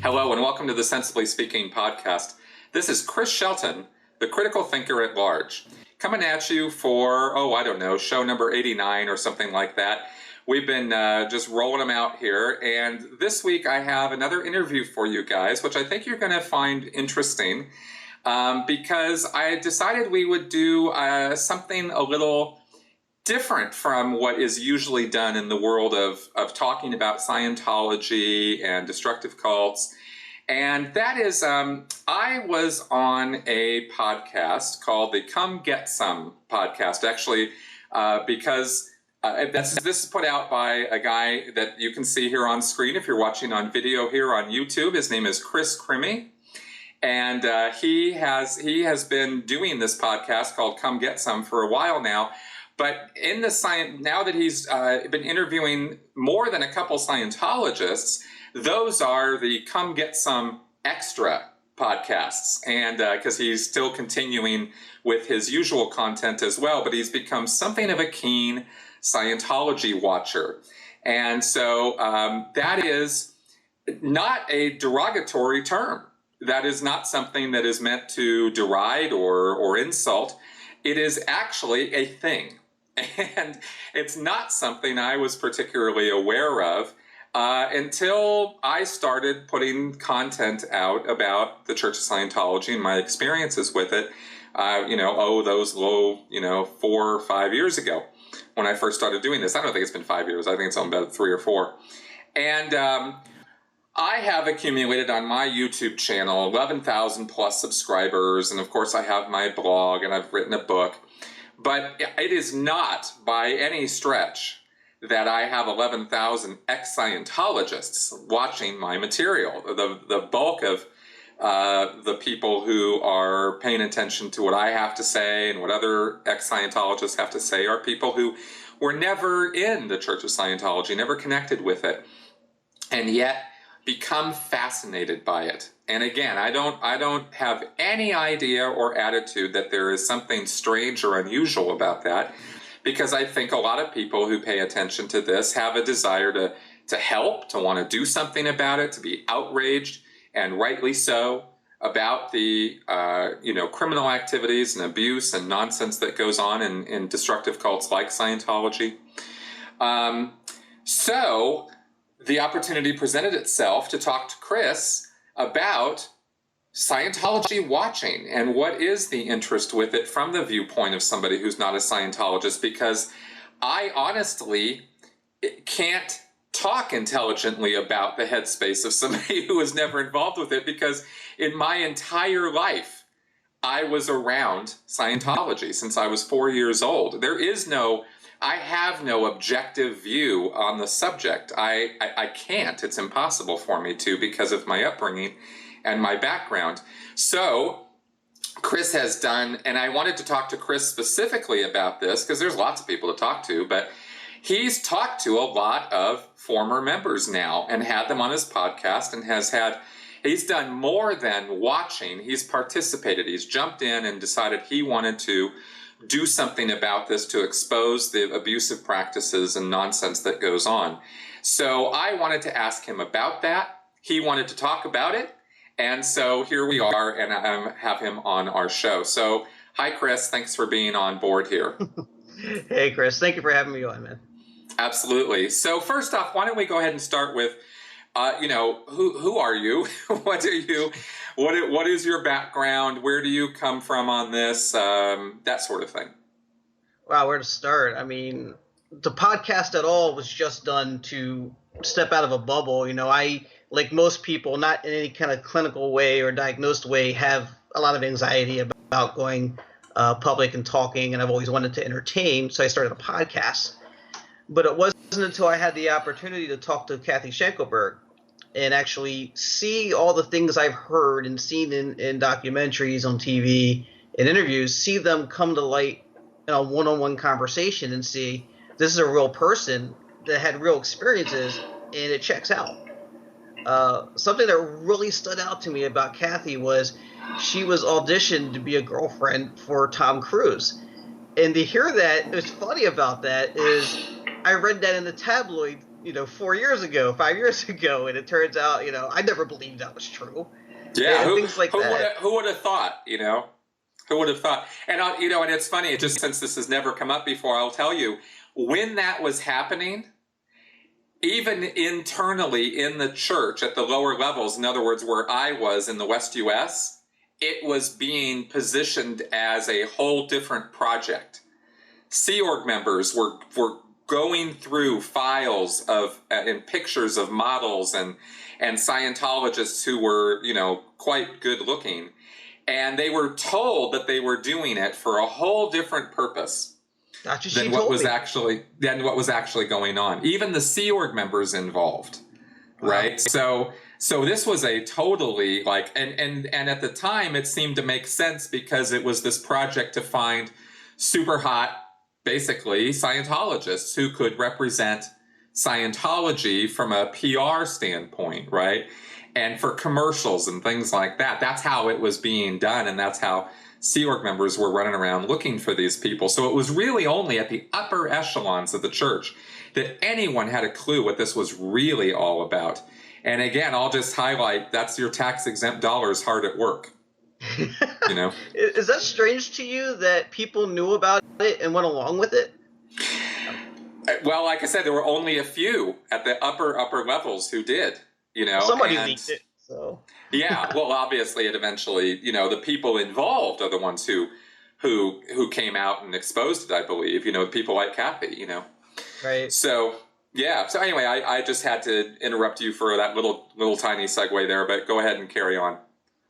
Hello and welcome to the Sensibly Speaking podcast. This is Chris Shelton, the critical thinker at large, coming at you for, show number 89 or something like that. We've been just rolling them out here, and this week I have another interview for you guys, which I think you're going to find interesting, because I decided we would do something a little different from what is usually done in the world of talking about Scientology and destructive cults. And that is, I was on a podcast called the Come Get Some podcast, actually, because this is put out by a guy that you can see here on screen if you're watching on video here on YouTube. His name is Chris Crimmy. And he has been doing this podcast called Come Get Some for a while now. But in the now that he's been interviewing more than a couple Scientologists, those are the Come Get Some Extra podcasts. And because he's still continuing with his usual content as well, but he's become something of a keen Scientology watcher. And so that is not a derogatory term. That is not something that is meant to deride or insult. It is actually a thing. And it's not something I was particularly aware of until I started putting content out about the Church of Scientology and my experiences with it, those 4 or 5 years ago when I first started doing this. I don't think it's been 5 years. I think it's about 3 or 4. And I have accumulated on my YouTube channel 11,000 plus subscribers. And of course, I have my blog and I've written a book. But it is not by any stretch that I have 11,000 ex-Scientologists watching my material. The bulk of the people who are paying attention to what I have to say and what other ex-Scientologists have to say are people who were never in the Church of Scientology, never connected with it, and yet become fascinated by it. And again, I don't have any idea or attitude that there is something strange or unusual about that, because I think a lot of people who pay attention to this have a desire to help, to want to do something about it, to be outraged, and rightly so, about the criminal activities and abuse and nonsense that goes on in destructive cults like Scientology. So the opportunity presented itself to talk to Chris about Scientology watching and what is the interest with it from the viewpoint of somebody who's not a Scientologist, because I honestly can't talk intelligently about the headspace of somebody who was never involved with it, because in my entire life I was around Scientology since I was 4 years old. I have no objective view on the subject. I can't. It's impossible for me to, because of my upbringing and my background. So Chris has done, and I wanted to talk to Chris specifically about this because there's lots of people to talk to, but he's talked to a lot of former members now and had them on his podcast, and he's done more than watching. He's participated. He's jumped in and decided he wanted to do something about this to expose the abusive practices and nonsense that goes on. So I wanted to ask him about that. He wanted to talk about it. And so here we are, and I have him on our show. So hi, Chris. Thanks for being on board here. Hey, Chris. Thank you for having me on, man. Absolutely. So first off, why don't we go ahead and start with, who are you? What are you? What is your background? Where do you come from on this? That sort of thing. Wow, where to start? I mean, the podcast at all was just done to step out of a bubble. I, like most people, not in any kind of clinical way or diagnosed way, have a lot of anxiety about going public and talking, and I've always wanted to entertain, so I started a podcast. But it wasn't until I had the opportunity to talk to Kathy Schenkelberg and actually see all the things I've heard and seen in documentaries on TV and interviews, see them come to light in a one-on-one conversation and see this is a real person that had real experiences, and it checks out. Something that really stood out to me about Kathy was she was auditioned to be a girlfriend for Tom Cruise. And to hear that, what's funny about that is I read that in the tabloid 4 years ago, 5 years ago, and it turns out, I never believed that was true. Yeah, And things like that. who would have thought? Who would have thought? And and it's funny. Just since this has never come up before, I'll tell you when that was happening. Even internally in the church at the lower levels, in other words, where I was in the West U.S., it was being positioned as a whole different project. Sea Org members were going through files of and pictures of models and Scientologists who were, quite good looking. And they were told that they were doing it for a whole different purpose than what was actually going on. Even the Sea Org members involved, right? Wow. So this was a totally and at the time it seemed to make sense because it was this project to find super hot, basically, Scientologists who could represent Scientology from a PR standpoint, right? And for commercials and things like that. That's how it was being done, and that's how Sea Org members were running around looking for these people. So it was really only at the upper echelons of the church that anyone had a clue what this was really all about. And again, I'll just highlight, that's your tax-exempt dollars hard at work. Is that strange to you that people knew about it and went along with it? Well, like I said, there were only a few at the upper levels who did, Somebody leaked it, so. Yeah, well, obviously it eventually, the people involved are the ones who came out and exposed it, I believe, people like Kathy, Right. So, yeah. So anyway, I just had to interrupt you for that little tiny segue there, but go ahead and carry on.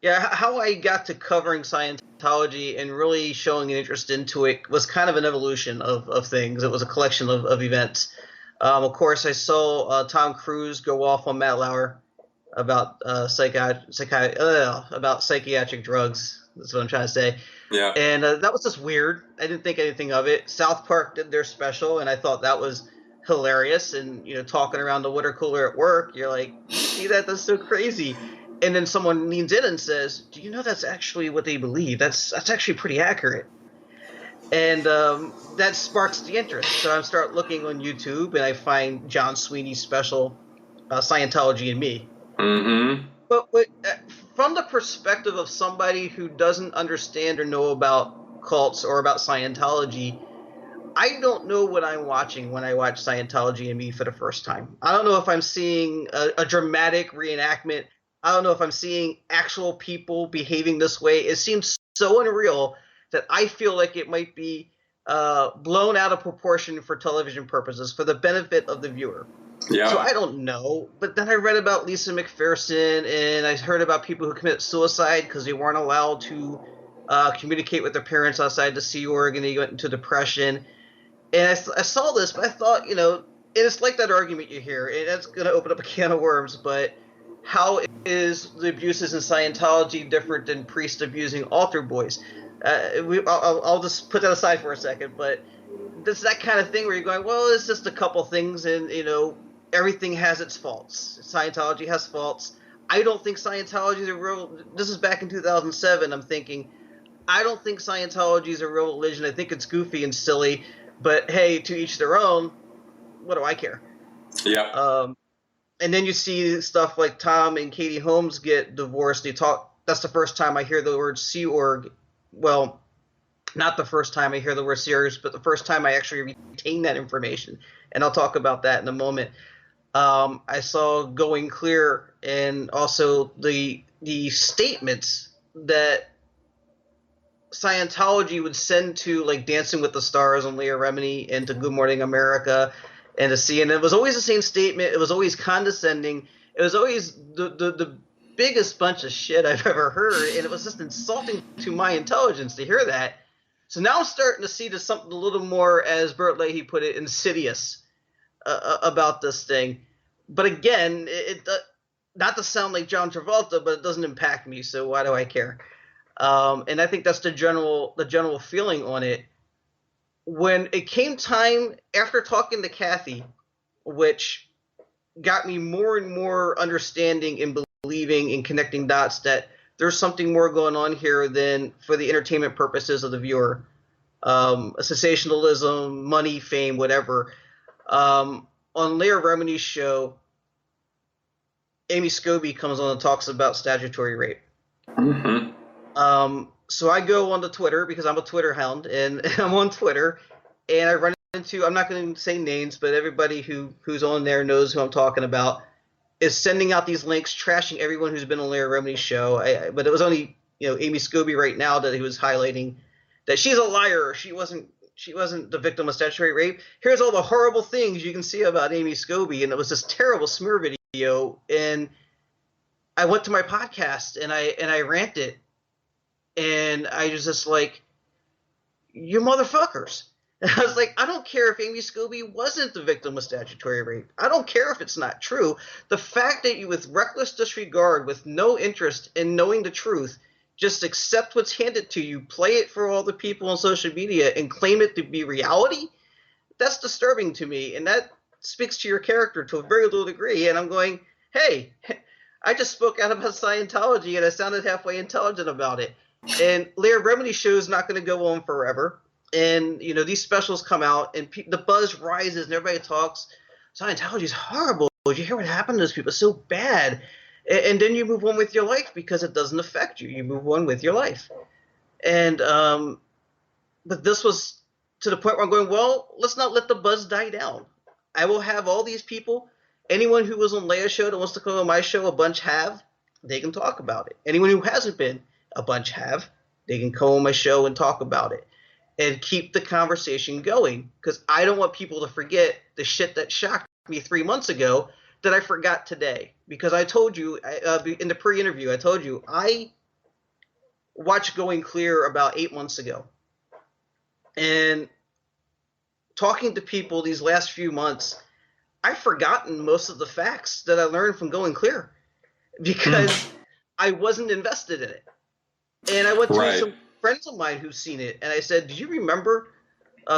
Yeah, how I got to covering Scientology and really showing an interest into it was kind of an evolution of things. It was a collection of events. Of course, I saw Tom Cruise go off on Matt Lauer about about psychiatric drugs. That's what I'm trying to say. Yeah. And that was just weird. I didn't think anything of it. South Park did their special, and I thought that was hilarious. And talking around the water cooler at work, you're like, see that? That's so crazy. And then someone leans in and says, "Do you know that's actually what they believe? That's actually pretty accurate." And that sparks the interest. So I start looking on YouTube, and I find John Sweeney's special, Scientology and Me. Mm-hmm. But from the perspective of somebody who doesn't understand or know about cults or about Scientology, I don't know what I'm watching when I watch Scientology and Me for the first time. I don't know if I'm seeing a dramatic reenactment. I don't know if I'm seeing actual people behaving this way. It seems so unreal that I feel like it might be blown out of proportion for television purposes, for the benefit of the viewer. Yeah. So I don't know. But then I read about Lisa McPherson, and I heard about people who commit suicide because they weren't allowed to communicate with their parents outside the Sea Org, and they went into depression. And I saw this, but I thought, it's like that argument you hear, and that's going to open up a can of worms, but how is the abuses in Scientology different than priests abusing altar boys? I'll just put that aside for a second, but it's that kind of thing where you're going, well, it's just a couple things, and, everything has its faults. Scientology has faults. I don't think Scientology is a real... This is back in 2007. I'm thinking, I don't think Scientology is a real religion. I think it's goofy and silly, but hey, to each their own. What do I care? Yeah. And then you see stuff like Tom and Katie Holmes get divorced. They talk. That's the first time I hear the word Sea Org. Well, not the first time I hear the word Sea Org, but the first time I actually retain that information. And I'll talk about that in a moment. I saw Going Clear, and also the statements that Scientology would send to, like, Dancing with the Stars and Leah Remini, and to Good Morning America, and to CNN. It was always the same statement. It was always condescending. It was always the biggest bunch of shit I've ever heard, and it was just insulting to my intelligence to hear that. So now I'm starting to see something a little more, as Bert Leahy put it, insidious about this thing. But again, it not to sound like John Travolta, but it doesn't impact me, so why do I care? And I think that's the general feeling on it. When it came time, after talking to Kathy, which got me more and more understanding and believing and connecting dots that there's something more going on here than for the entertainment purposes of the viewer. Sensationalism, money, fame, whatever. on Leah Remini's show, Amy Scobie comes on and talks about statutory rape. Mm-hmm. So I go on to Twitter because I'm a Twitter hound, and I'm on Twitter, and I run into, I'm not going to say names, but everybody who's on there knows who I'm talking about, is sending out these links, trashing everyone who's been on Leah Remini's show. But it was only, Amy Scobie right now that he was highlighting that she's a liar. She wasn't the victim of statutory rape. Here's all the horrible things you can see about Amy Scobie, and it was this terrible smear video. And I went to my podcast and I ranted, and I was just like, you motherfuckers. And I was like, I don't care if Amy Scobie wasn't the victim of statutory rape. I don't care if it's not true. The fact that you, with reckless disregard, with no interest in knowing the truth, just accept what's handed to you, play it for all the people on social media, and claim it to be reality, that's disturbing to me. And that speaks to your character to a very little degree. And I'm going, hey, I just spoke out about Scientology, and I sounded halfway intelligent about it. And Leah Remini's show is not going to go on forever. And, these specials come out, and the buzz rises, and everybody talks. Scientology is horrible. Did you hear what happened to those people? It's so bad. And then you move on with your life because it doesn't affect you. You move on with your life. And but this was to the point where I'm going, well, let's not let the buzz die down. I will have all these people. Anyone who was on Leah's show that wants to come on my show, a bunch have. They can talk about it. Anyone who hasn't been, a bunch have. They can come on my show and talk about it. And keep the conversation going, because I don't want people to forget the shit that shocked me 3 months ago that I forgot today. Because I told you in the pre-interview, I told you I watched Going Clear about 8 months ago. And talking to people these last few months, I've forgotten most of the facts that I learned from Going Clear because I wasn't invested in it. And I went to some friends of mine who've seen it, and I said, do you remember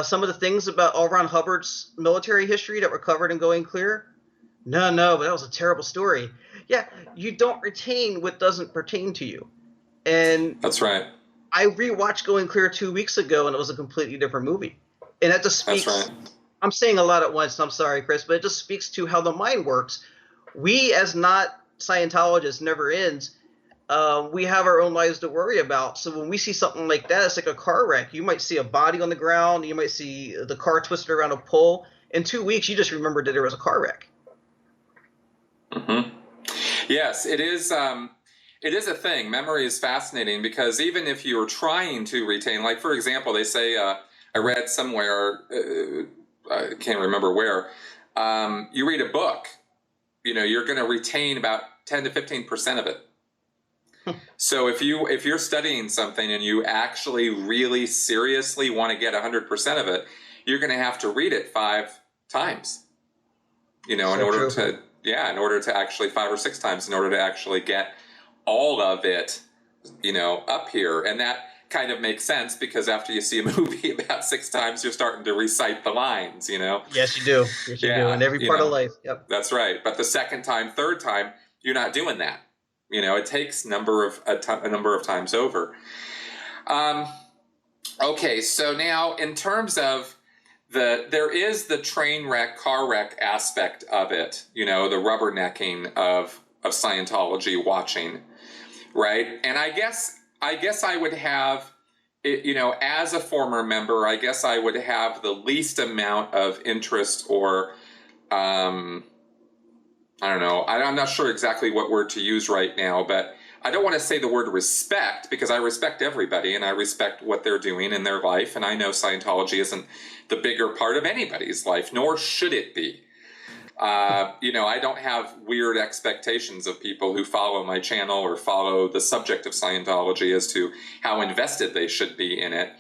some of the things about L. Ron Hubbard's military history that were covered in Going Clear? No, but that was a terrible story. Yeah, you don't retain what doesn't pertain to you. And that's right. I rewatched Going Clear 2 weeks ago, and it was a completely different movie. And that just speaks. That's right. I'm saying a lot at once, and I'm sorry, Chris, but it just speaks to how the mind works. We, as not Scientologists, never ends. We have our own lives to worry about. So when we see something like that, it's like a car wreck. You might see a body on the ground. You might see the car twisted around a pole. In 2 weeks, you just remembered that there was a car wreck. Mm-hmm. Yes, it is. It is a thing. Memory is fascinating because even if you're trying to retain, like for example, they say I read somewhere, I can't remember where. You read a book, you're going to retain about 10 to 15% of it. So if you're studying something and you actually really seriously want to get 100% of it, you're going to have to read it 5 times, in order to actually 5 or 6 times in order to actually get all of it, up here. And that kind of makes sense because after you see a movie about 6 times, you're starting to recite the lines, Yes, you do. Yes, you do. In every part of life. Yep. That's right. But the second time, third time, you're not doing that. It takes a number of times over. Okay, so now in terms of there is the train wreck, car wreck aspect of it, the rubbernecking of Scientology watching, right? And I guess I would have, as a former member, I guess I would have the least amount of interest or I don't know. I'm not sure exactly what word to use right now, but I don't want to say the word respect because I respect everybody and I respect what they're doing in their life. And I know Scientology isn't the bigger part of anybody's life, nor should it be. I don't have weird expectations of people who follow my channel or follow the subject of Scientology as to how invested they should be in it.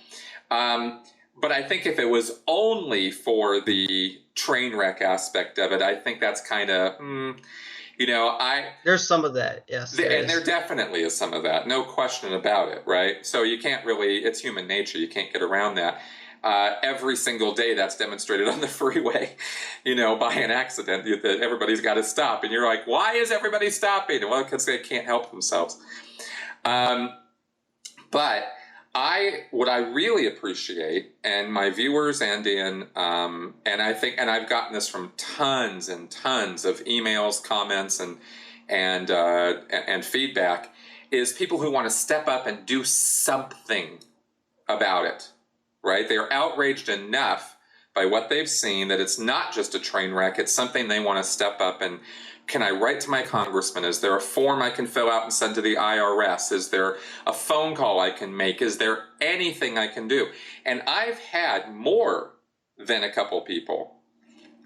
But I think if it was only for the train wreck aspect of it, I think that's kind of, There's some of that, yes. And there definitely is some of that, no question about it, right? So you can't really, it's human nature, you can't get around that. Every single day that's demonstrated on the freeway, by an accident, that everybody's got to stop. And you're like, why is everybody stopping? Well, because they can't help themselves. But What I really appreciate, and my viewers, and I think, and I've gotten this from tons and tons of emails, comments, and feedback, is people who want to step up and do something about it, right? They're outraged enough by what they've seen that it's not just a train wreck, it's something they want to step up and, can I write to my congressman? Is there a form I can fill out and send to the IRS? Is there a phone call I can make? Is there anything I can do? And I've had more than a couple people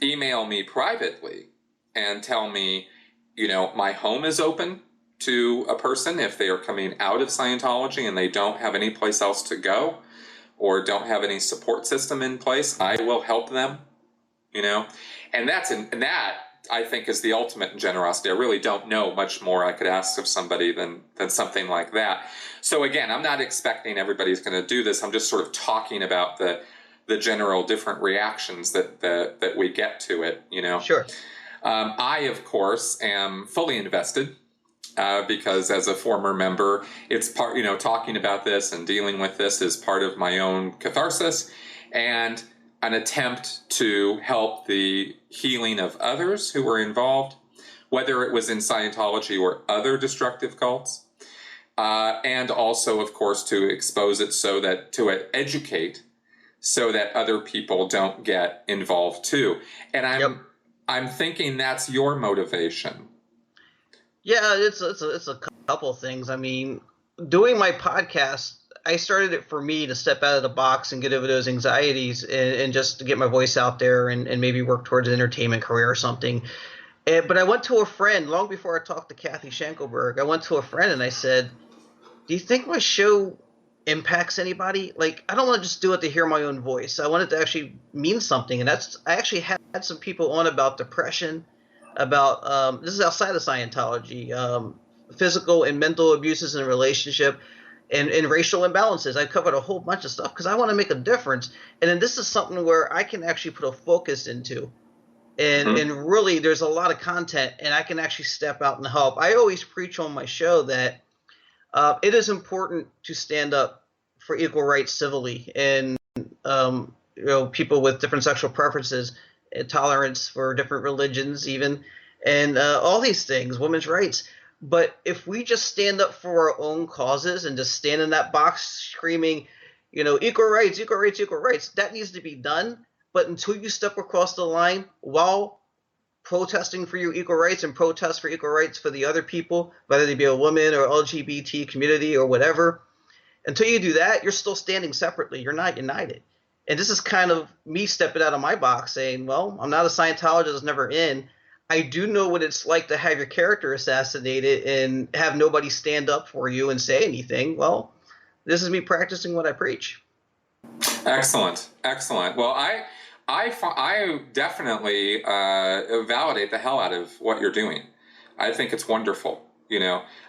email me privately and tell me, my home is open to a person if they are coming out of Scientology and they don't have any place else to go or don't have any support system in place. I will help them, and that I think is the ultimate in generosity. I really don't know much more I could ask of somebody than something like that. So again, I'm not expecting everybody's going to do this. I'm just sort of talking about the general different reactions that we get to it, Sure. I, of course, am fully invested because as a former member, it's part, talking about this and dealing with this is part of my own catharsis and an attempt to help the healing of others who were involved, whether it was in Scientology or other destructive cults, and also, of course, to expose it to educate so that other people don't get involved too. And I'm thinking that's your motivation. Yeah, it's a couple things. I mean, doing my podcast, I started it for me to step out of the box and get over those anxieties and just to get my voice out there and maybe work towards an entertainment career or something. But I went to a friend long before I talked to Kathy Schenkelberg. I went to a friend and I said, do you think my show impacts anybody? Like, I don't want to just do it to hear my own voice. I want it to actually mean something. And I actually had some people on about depression, about this is outside of Scientology, physical and mental abuses in a relationship, and racial imbalances. I covered a whole bunch of stuff because I want to make a difference. And then this is something where I can actually put a focus into. And really, there's a lot of content, and I can actually step out and help. I always preach on my show that it is important to stand up for equal rights civilly, and people with different sexual preferences, tolerance for different religions, even, and all these things, women's rights. But if we just stand up for our own causes and just stand in that box screaming, equal rights, equal rights, equal rights, that needs to be done. But until you step across the line while protesting for your equal rights and protest for equal rights for the other people, whether they be a woman or LGBT community or whatever, until you do that, you're still standing separately. You're not united. And this is kind of me stepping out of my box saying, well, I'm not a Scientologist, never in. I do know what it's like to have your character assassinated and have nobody stand up for you and say anything. Well, this is me practicing what I preach. Excellent. Well, I definitely validate the hell out of what you're doing. I think it's wonderful.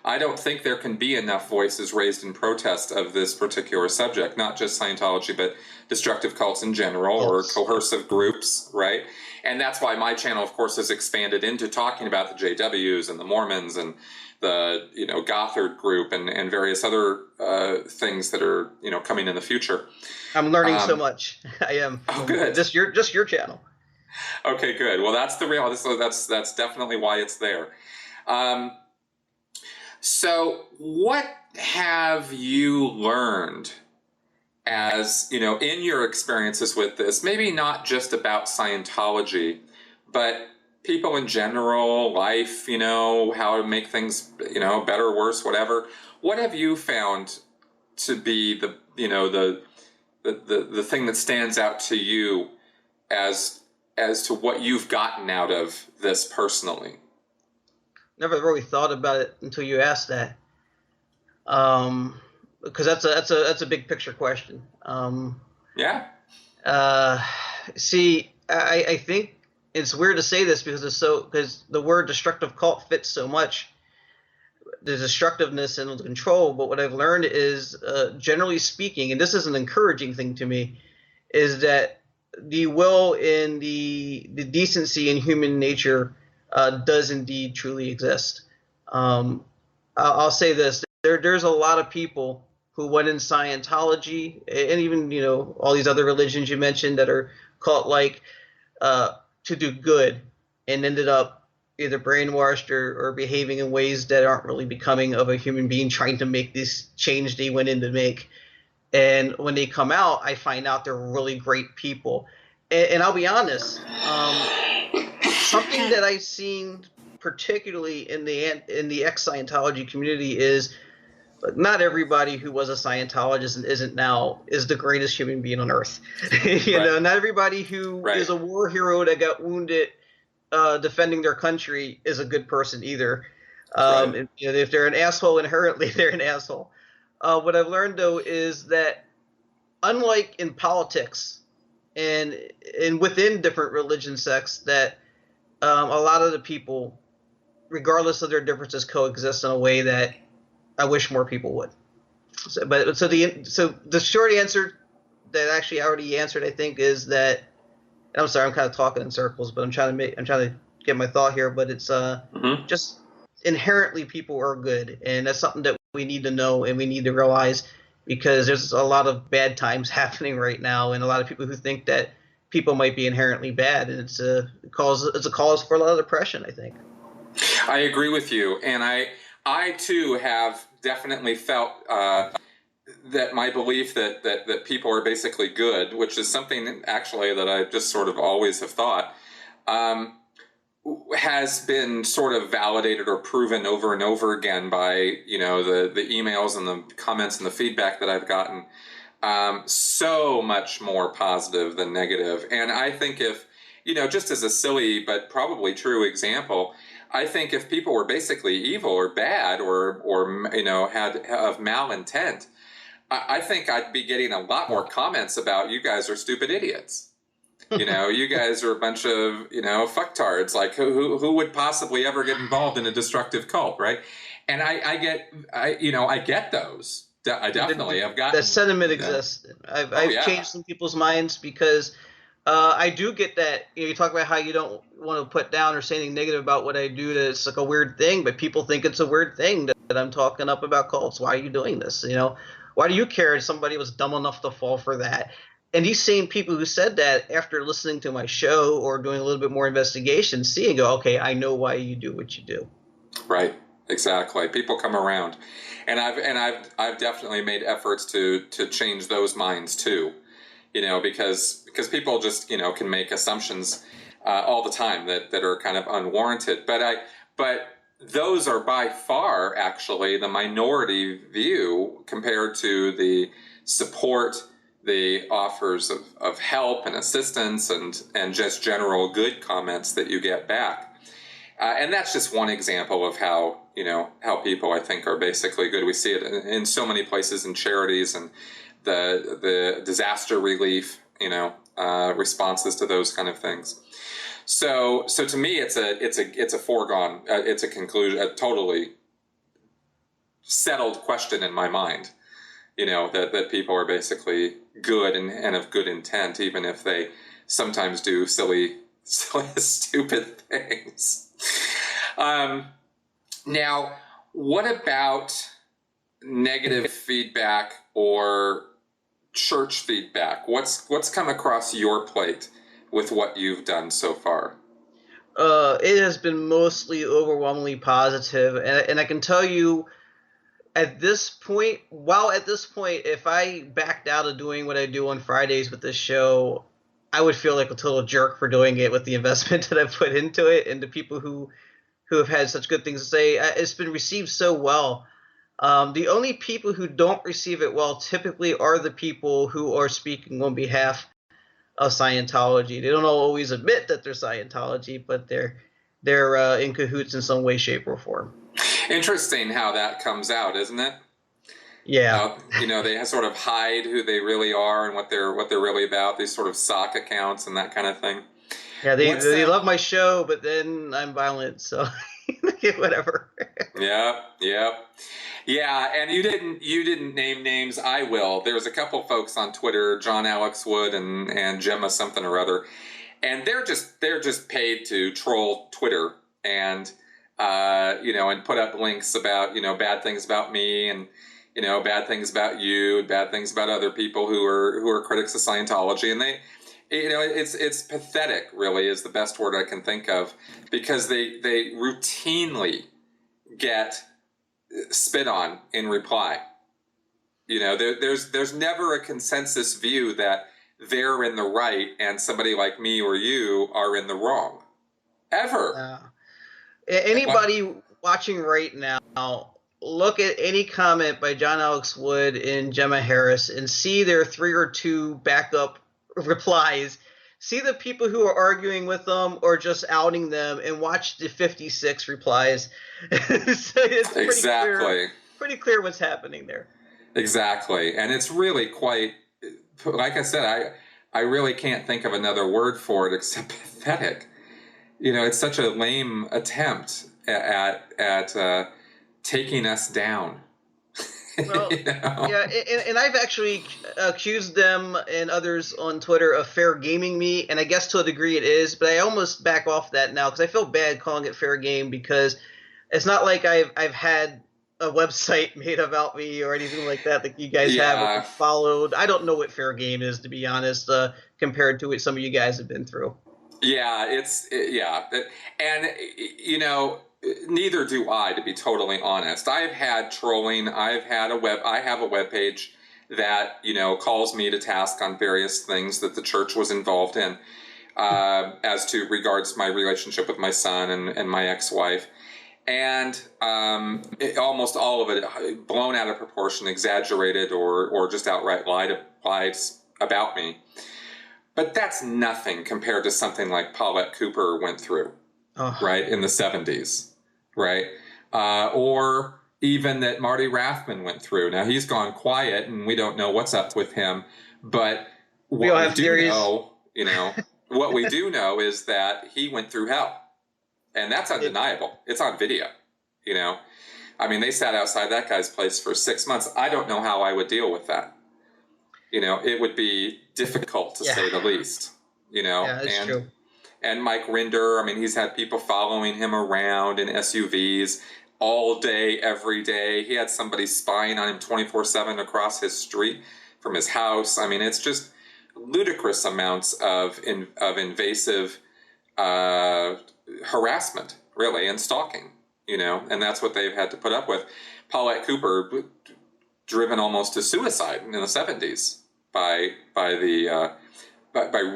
I don't think there can be enough voices raised in protest of this particular subject, not just Scientology, but destructive cults in general or coercive groups, right? And that's why my channel, of course, has expanded into talking about the JWs and the Mormons and the, Gothard group and various other things that are, coming in the future. I'm learning so much. I am. Oh, good. Just your channel. Okay, good. Well, that's the real. That's definitely why it's there. So, what have you learned as, in your experiences with this? Maybe not just about Scientology, but people in general, life, how to make things, better, worse, whatever. What have you found to be the thing that stands out to you as to what you've gotten out of this personally? Never really thought about it until you asked that, because that's a big picture question. Yeah. See, I think it's weird to say this because the word destructive cult fits so much, the destructiveness and the control. But what I've learned is, generally speaking, and this is an encouraging thing to me, is that the will and the decency in human nature does indeed truly exist. I'll say this: there's a lot of people who went in Scientology and even, all these other religions you mentioned that are cult-like, to do good, and ended up either brainwashed or behaving in ways that aren't really becoming of a human being trying to make this change they went in to make. And when they come out, I find out they're really great people. And I'll be honest, something that I've seen particularly in the ex-Scientology community is not everybody who was a Scientologist and isn't now is the greatest human being on earth. Not everybody who is a war hero that got wounded defending their country is a good person either. If they're an asshole inherently, they're an asshole. What I've learned, though, is that unlike in politics and within different religion sects, that a lot of the people, regardless of their differences, coexist in a way that I wish more people would. So the short answer that actually I already answered, I think, is that, and I'm sorry, I'm kind of talking in circles, but I'm trying to get my thought here. But it's just inherently people are good, and that's something that we need to know and we need to realize, because there's a lot of bad times happening right now, and a lot of people who think that people might be inherently bad, and it's a cause for a lot of depression, I think. I agree with you, and I too have definitely felt that my belief that people are basically good, which is something actually that I just sort of always have thought, has been sort of validated or proven over and over again by the emails and the comments and the feedback that I've gotten. So much more positive than negative. And I think if, just as a silly but probably true example, I think if people were basically evil or bad or had of malintent, I think I'd be getting a lot more comments about you guys are stupid idiots. You guys are a bunch of, fucktards. Like who would possibly ever get involved in a destructive cult, right? And I get those. I definitely have gotten that sentiment exists. I've changed some people's minds because I do get that. You talk about how you don't want to put down or say anything negative about what I do. That it's like a weird thing, but people think it's a weird thing that I'm talking up about cults. Why are you doing this? Why do you care if somebody was dumb enough to fall for that? And these same people who said that, after listening to my show or doing a little bit more investigation, see and go, okay, I know why you do what you do. Right. Exactly. People come around, and I've definitely made efforts to change those minds too. Because people just can make assumptions all the time that are kind of unwarranted. But those are by far actually the minority view compared to the support, the offers of help and assistance and just general good comments that you get back. And that's just one example of how people, I think, are basically good. We see it in so many places, in charities and the disaster relief, responses to those kind of things. So to me, it's a foregone, it's a conclusion, a totally settled question in my mind. That people are basically good and of good intent, even if they sometimes do silly, stupid things. Now, what about negative feedback or church feedback? What's come across your plate with what you've done so far? It has been mostly overwhelmingly positive, and I can tell you, at this point, if I backed out of doing what I do on Fridays with this show, I would feel like a total jerk for doing it with the investment that I put into it, and the people who have had such good things to say. It's been received so well. The only people who don't receive it well typically are the people who are speaking on behalf of Scientology. They don't always admit that they're Scientology, but they're in cahoots in some way, shape, or form. Interesting how that comes out, isn't it? Yeah. They sort of hide who they really are and what they're really about. These sort of sock accounts and that kind of thing. Yeah, they love my show, but then I'm violent, so whatever. Yeah. And you didn't name names. I will. There's a couple folks on Twitter, John Alex Wood and Gemma something or other, and they're just paid to troll Twitter and and put up links about bad things about me and bad things about you, bad things about other people who are critics of Scientology, and they, it's pathetic. Really, is the best word I can think of, because they routinely get spit on in reply. There's never a consensus view that they're in the right and somebody like me or you are in the wrong, ever. Anybody watching right now, look at any comment by John Alex Wood and Gemma Harris and see their 3 or 2 backup replies. See the people who are arguing with them or just outing them, and watch the 56 replies. So it's pretty clear what's happening there. Exactly. And it's really quite, like I said, I really can't think of another word for it except pathetic. It's such a lame attempt at taking us down. Well, yeah, and I've actually accused them and others on Twitter of fair gaming me, and I guess to a degree it is, but I almost back off that now because I feel bad calling it fair game, because it's not like I've had a website made about me or anything like that you guys have or followed. I don't know what fair game is, to be honest, compared to what some of you guys have been through. Yeah, and neither do I, to be totally honest. I've had trolling. I have a web page that calls me to task on various things that the church was involved in, as to regards my relationship with my son and my ex-wife, and almost all of it blown out of proportion, exaggerated, or just outright lies about me. But that's nothing compared to something like Paulette Cooper went through, right, in the 70s, right? Or even that Marty Rathman went through. Now, he's gone quiet, and we don't know what's up with him. But what we do know, what we do know is that he went through hell. And that's undeniable. It's on video, I mean, they sat outside that guy's place for 6 months. I don't know how I would deal with that. It would be difficult to say the least, Yeah, that's true. And Mike Rinder, I mean, he's had people following him around in SUVs all day, every day. He had somebody spying on him 24/7 across his street from his house. I mean, it's just ludicrous amounts of invasive harassment, really, and stalking, and that's what they've had to put up with. Paulette Cooper, driven almost to suicide in the 70s by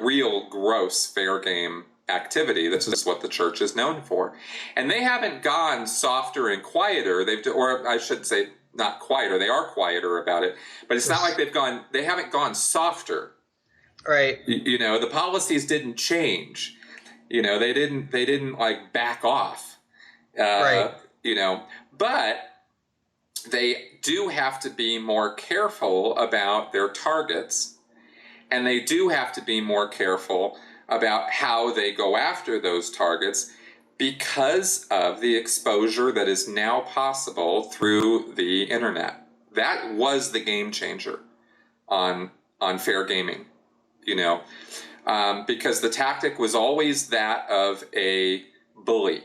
real gross fair game activity. This is what the church is known for, and they haven't gone softer and quieter. Or I should say, not quieter. They are quieter about it, but it's not like they haven't gone softer. Right. The policies didn't change. They didn't like back off. Right. But they do have to be more careful about their targets, and they do have to be more careful about how they go after those targets, because of the exposure that is now possible through the internet. That was the game changer on fair gaming, because the tactic was always that of a bully,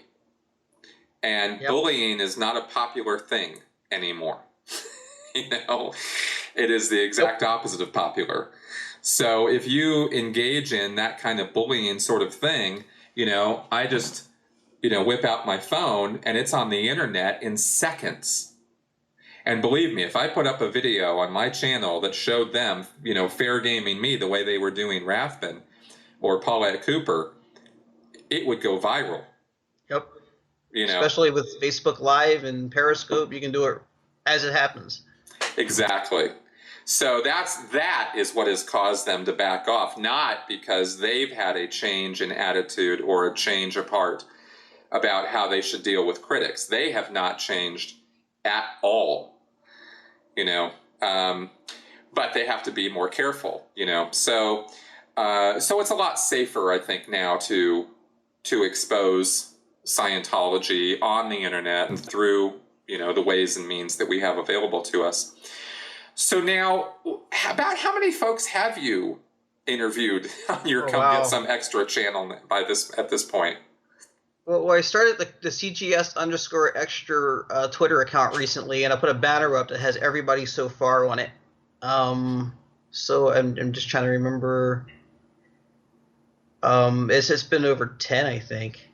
and bullying is not a popular thing anymore. It is the exact opposite of popular. So if you engage in that kind of bullying sort of thing, I just, whip out my phone and it's on the internet in seconds. And believe me, if I put up a video on my channel that showed them, fair gaming me the way they were doing Rathman or Paulette Cooper, it would go viral. Yep. Especially with Facebook Live and Periscope, you can do it as it happens. Exactly. So that is what has caused them to back off, not because they've had a change in attitude or a change of heart about how they should deal with critics. They have not changed at all, but they have to be more careful, So it's a lot safer, I think, now to expose Scientology on the internet and through, the ways and means that we have available to us. So now, about how many folks have you interviewed on your Come Get Some Extra channel at this point? Well, I started the CGS underscore extra Twitter account recently, and I put a banner up that has everybody so far on it. Um, so I'm just trying to remember. It's been over 10, I think,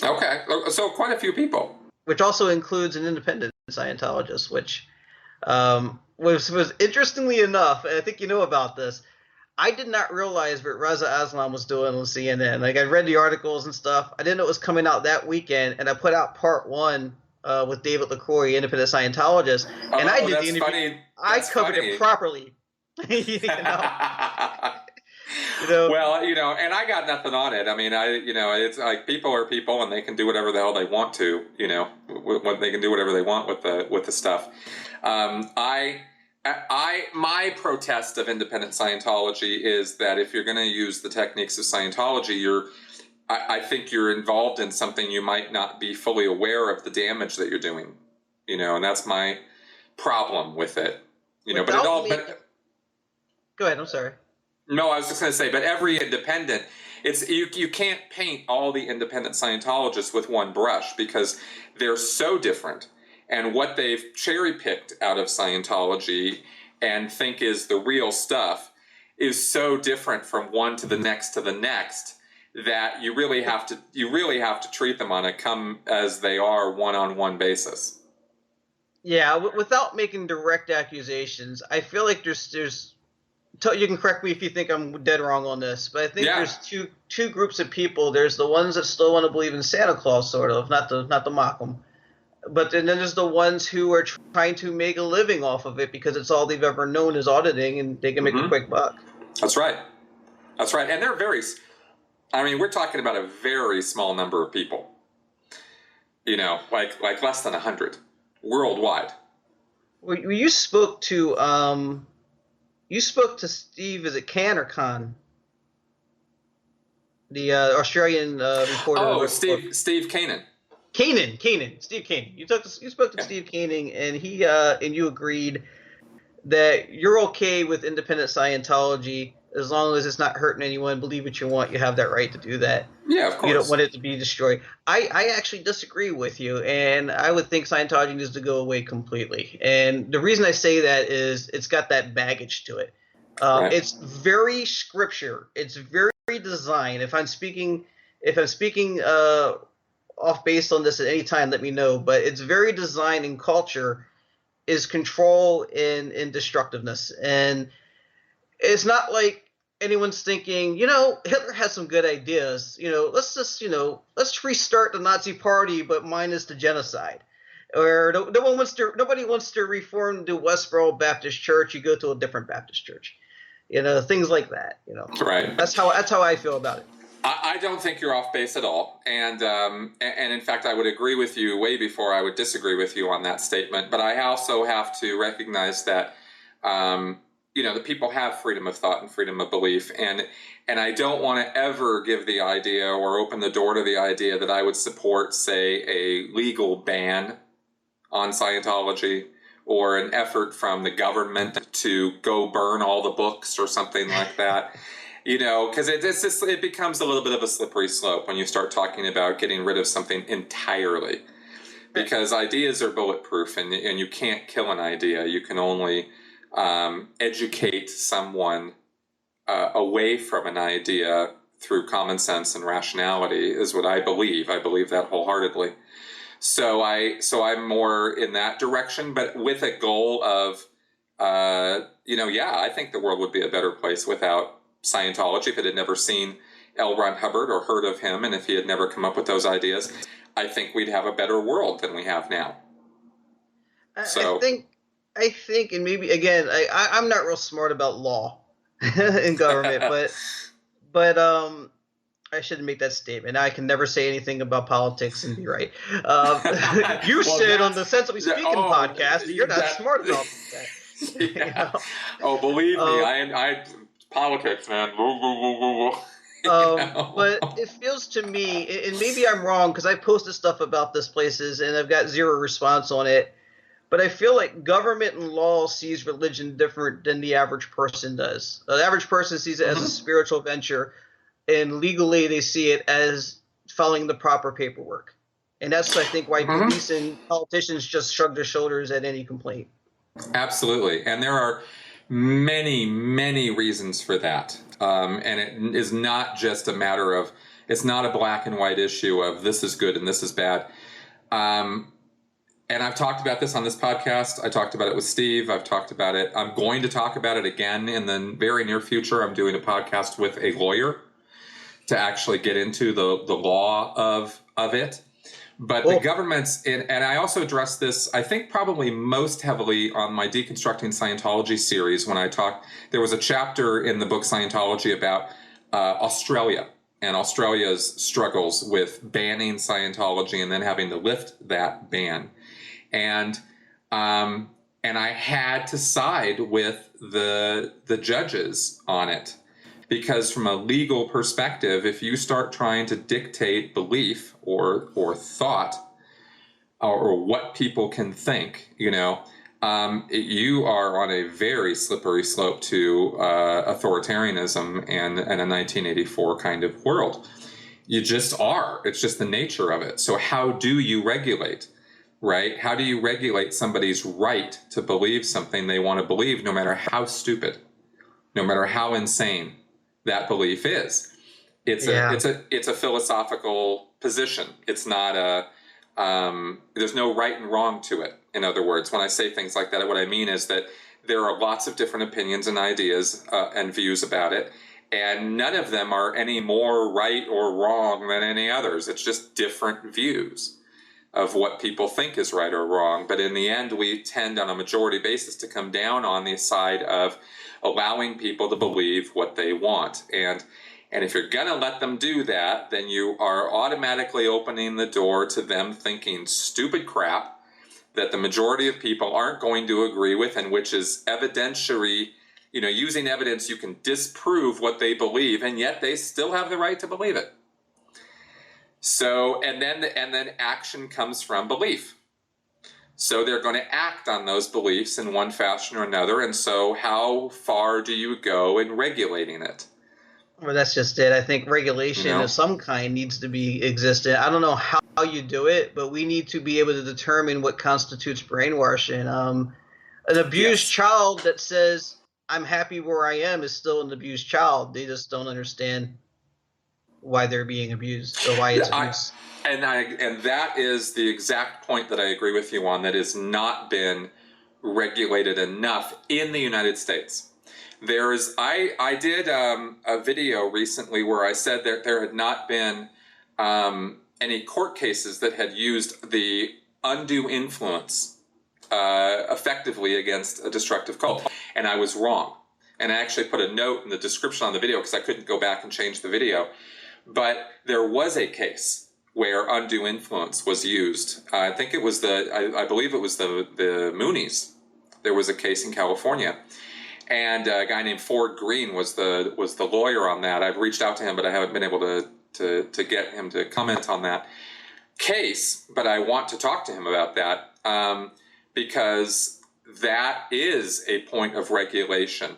Okay, so quite a few people. which also includes an independent Scientologist, which was interestingly enough, and I think you know about this. I did not realize what Reza Aslan was doing on CNN. Like, I read the articles and stuff. I didn't know it was coming out that weekend, and I put out part one with David LaCroix, independent Scientologist, and I Oh, did the that's interview. funny. I That's covered it funny. properly. You know. Well, and I got nothing on it. I mean, it's like people are people, and they can do whatever the hell they want to. What they can do whatever they want with the stuff. My protest of independent Scientology is that if you're going to use the techniques of Scientology, I think you're involved in something you might not be fully aware of the damage that you're doing. And that's my problem with it. Go ahead. I'm sorry. No, I was just going to say, but every independent, you can't paint all the independent Scientologists with one brush because they're so different. And what they've cherry picked out of Scientology and think is the real stuff is so different from one to the next that you really have to treat them on a come as they are one-on-one basis. Yeah, without making direct accusations, I feel like there's you can correct me if you think I'm dead wrong on this, but I think there's two groups of people. There's the ones that still want to believe in Santa Claus, sort of, not to mock them, but then there's the ones who are trying to make a living off of it because it's all they've ever known is auditing, and they can make a quick buck. That's right, and they're we're talking about a very small number of people. Like less than 100 worldwide. Well, you spoke to Steve, is it Khan or Khan? The Australian reporter. Oh, Steve Kanan. Steve Kanan. You spoke to Steve Kanan, and he and you agreed that you're okay with independent Scientology as long as it's not hurting anyone. Believe what you want. You have that right to do that. Yeah, of course. You don't want it to be destroyed. I actually disagree with you, and I would think Scientology needs to go away completely. And the reason I say that is it's got that baggage to it. Right. It's very scripture. It's very design. If I'm speaking off base on this at any time, let me know. But it's very design and culture is control and destructiveness. And it's not like anyone's thinking, Hitler has some good ideas. Let's restart the Nazi Party, but minus the genocide. Or nobody wants to reform the Westboro Baptist Church. You go to a different Baptist church. Things like that. Right. That's how I feel about it. I don't think you're off base at all, and in fact, I would agree with you way before I would disagree with you on that statement. But I also have to recognize that the people have freedom of thought and freedom of belief, and I don't want to ever give the idea or open the door to the idea that I would support, say, a legal ban on Scientology or an effort from the government to go burn all the books or something like that. Because it becomes a little bit of a slippery slope when you start talking about getting rid of something entirely. Because ideas are bulletproof, and you can't kill an idea. You can only educate someone away from an idea through common sense and rationality, is what I believe. I believe that wholeheartedly. So I'm more in that direction, but with a goal of, I think the world would be a better place without Scientology. If it had never seen L. Ron Hubbard or heard of him, and if he had never come up with those ideas, I think we'd have a better world than we have now. I think, and maybe again, I'm not real smart about law in government, but I shouldn't make that statement. I can never say anything about politics and be right. You said on the Sensibly Speaking podcast that you're not smart about that. Yeah. Oh, believe me, I politics, man. But it feels to me, and maybe I'm wrong because I posted stuff about this places and I've got zero response on it. But I feel like government and law sees religion different than the average person does. The average person sees it as a spiritual venture, and legally they see it as following the proper paperwork. And that's, I think, why Mhm. police and politicians just shrug their shoulders at any complaint. Absolutely. And there are many, many reasons for that. And it is not just a matter of, it's not a black and white issue of this is good and this is bad. And I've talked about this on this podcast. I talked about it with Steve. I've talked about it. I'm going to talk about it again in the very near future. I'm doing a podcast with a lawyer to actually get into the law of it. But the government's, and I also addressed this, I think probably most heavily on my Deconstructing Scientology series when I talked, there was a chapter in the book Scientology about Australia and Australia's struggles with banning Scientology and then having to lift that ban. And I had to side with the judges on it. Because from a legal perspective, if you start trying to dictate belief or thought or what people can think, you are on a very slippery slope to authoritarianism and a 1984 kind of world. You just are. It's just the nature of it. So how do you regulate, right? How do you regulate somebody's right to believe something they want to believe, no matter how stupid, no matter how insane that belief is? It's a philosophical position. It's not there's no right and wrong to it. In other words, when I say things like that, what I mean is that there are lots of different opinions and ideas and views about it, and none of them are any more right or wrong than any others. It's just different views of what people think is right or wrong. But in the end, we tend on a majority basis to come down on the side of allowing people to believe what they want. And if you're going to let them do that, then you are automatically opening the door to them thinking stupid crap that the majority of people aren't going to agree with, and which is evidentiary, using evidence you can disprove what they believe, and yet they still have the right to believe it. So, and then action comes from belief. So they're going to act on those beliefs in one fashion or another. And so how far do you go in regulating it? Well, that's just it. I think regulation of some kind needs to be existent. I don't know how you do it, but we need to be able to determine what constitutes brainwashing. An abused child that says, I'm happy where I am, is still an abused child. They just don't understand why they're being abused or why it's abuse. And that is the exact point that I agree with you on, that has not been regulated enough in the United States. I did a video recently where I said that there had not been any court cases that had used the undue influence effectively against a destructive cult. And I was wrong. And I actually put a note in the description on the video because I couldn't go back and change the video. But there was a case where undue influence was used. I think it was I believe it was the Moonies. There was a case in California, and a guy named Ford Green was the lawyer on that. I've reached out to him, but I haven't been able to get him to comment on that case. But I want to talk to him about that because that is a point of regulation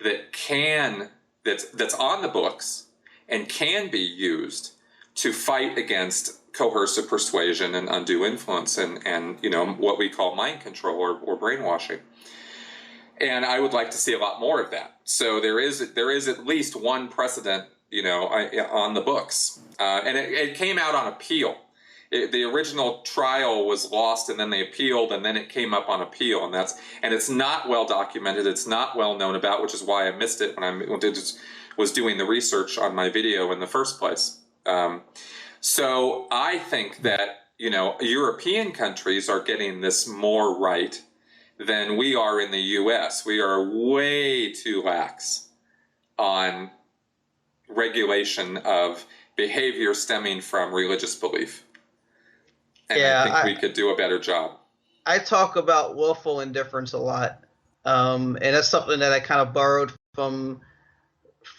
that's on the books and can be used to fight against coercive persuasion and undue influence and what we call mind control or brainwashing. And I would like to see a lot more of that. So there is at least one precedent, on the books, and it came out on appeal. The original trial was lost, and then they appealed, and then it came up on appeal, and it's not well documented. It's not well known about, which is why I missed it when I was doing the research on my video in the first place. So I think that European countries are getting this more right than we are in the U.S. We are way too lax on regulation of behavior stemming from religious belief. And I think we could do a better job. I talk about willful indifference a lot. And that's something that I kind of borrowed from